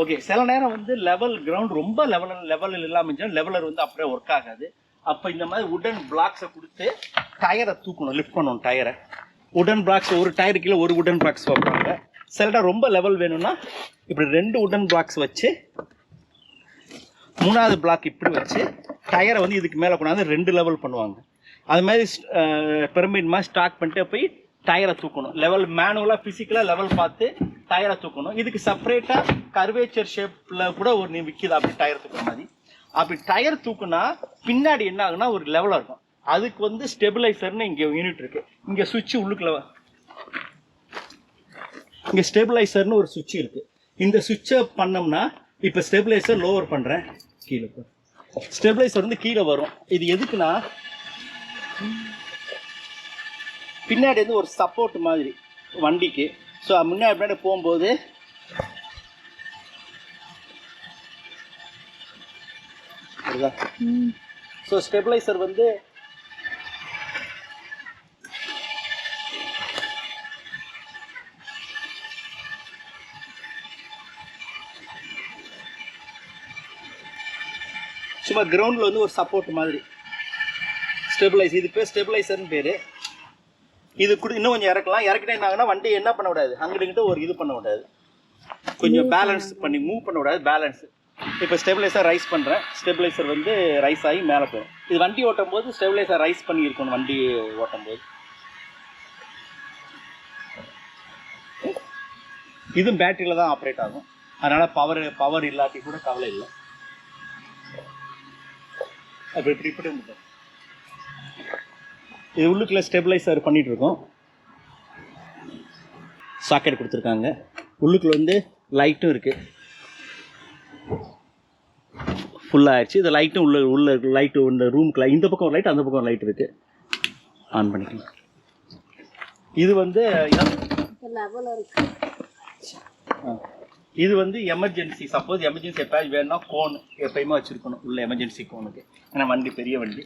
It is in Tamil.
ஓகே. சில நேரம் வந்து லெவல் கிரவுண்ட் ரொம்ப லெவலில் இல்லாமல் லெவலர் வந்து அப்படியே ஒர்க் ஆகாது. அப்போ இந்த மாதிரி உடன் பிளாக்ஸை கொடுத்து டயரை தூக்கணும், லிஃப்ட் பண்ணணும் டயரை. உடன் பிளாக்ஸ் ஒரு டயரு கீழே ஒரு உடன் பிளாக்ஸ் வைப்பாங்க. சில ரொம்ப லெவல் வேணும்னா இப்படி 2 உடன் பிளாக்ஸ் வச்சு 3வது பிளாக் இப்படி வச்சு டயரை வந்து இதுக்கு மேலே கொண்டாந்து 2 லெவல் பண்ணுவாங்க. அது மாதிரி பிரமிட் மாதிரி ஸ்டாக் பண்ணிட்டு போய் டயரை தூக்கணும். லெவல் மேனுவலாக ஃபிசிக்கலாக லெவல் பார்த்து டயரை தூக்கணும். இதுக்கு செப்பரேட்டாக கர்வேச்சர் ஷேப்பில் கூட ஒரு நீ விற்கிது அப்படி டயர் தூக்குற மாதிரி. அப்படி டயர் தூக்குனா பின்னாடி என்ன ஆகுனா ஒரு லெவலாக இருக்கும். அதுக்கு வந்து ஸ்டெபிளைசர்னு இங்கே யூனிட் இருக்கு. இங்கே சுவிட்ச் உள்ளுக்குள்ள இங்கே ஸ்டெபிளைசர்னு ஒரு சுவிட்ச் இருக்கு. இந்த சுவிட்சை பண்ணோம்னா இப்போ ஸ்டெபிளைசர் லோவர் பண்ணுறேன், கீழே ஸ்டெபிளைசர் வந்து கீழே வரும். இது எதுக்குன்னா பின்னாடி வந்து ஒரு சப்போர்ட் மாதிரி வண்டிக்கு. ஸோ முன்னாடி போகும்போது ஸோ ஸ்டெபிளைசர் வந்து சும்மா கிரவுண்டில் வந்து ஒரு சப்போர்ட் மாதிரி ஸ்டெபிளைசர். இது பேர் ஸ்டெபிளைசர்னு பேர். இது கூட இன்னும் கொஞ்சம் இறக்கலாம். இறக்கிட்டே என்ன ஆகுனா வண்டி என்ன பண்ண விடாது, அங்கிட்ட ஒரு இது பண்ண விடாது, கொஞ்சம் பேலன்ஸ் பண்ணி மூவ் பண்ண விடாது, பேலன்ஸ். இப்போ ஸ்டெபிளைசர் ரைஸ் பண்ணுறேன், ஸ்டெபிளைசர் வந்து ரைஸ் ஆகி மேலே போயிடும். இது வண்டி ஓட்டும் போது ஸ்டெபிளைசர் ரைஸ் பண்ணி இருக்கணும். வண்டி ஓட்டும் போது இதுவும் பேட்டரியில் தான் ஆப்ரேட் ஆகும். அதனால் பவர் இல்லாட்டி கூட கவலை இல்லை. அப்போ இப்படி இருந்துட்டோம். இது உள்ளுக்குள்ள ஸ்டெபிளைசர் பண்ணிட்டு இருக்கோம். சாக்கெட் கொடுத்துருக்காங்க. உள்ளுக்குள்ள வந்து லைட்டும் இருக்கு, ஃபுல்லாகிடுச்சு. இந்த லைட்டும் உள்ள லைட்டு இந்த ரூமுக்குள்ள இந்த பக்கம் லைட் அந்த பக்கம் லைட் இருக்கு, ஆன் பண்ணிக்கலாம். இது வந்து இது வந்து எமர்ஜென்சி, சப்போஸ் எமர்ஜென்சி எப்பயாவது வேணும்னா கோன் எப்பயுமே வச்சுருக்கணும் உள்ள, எமர்ஜென்சி கோனுக்கு. ஏன்னா வண்டி பெரிய வண்டி.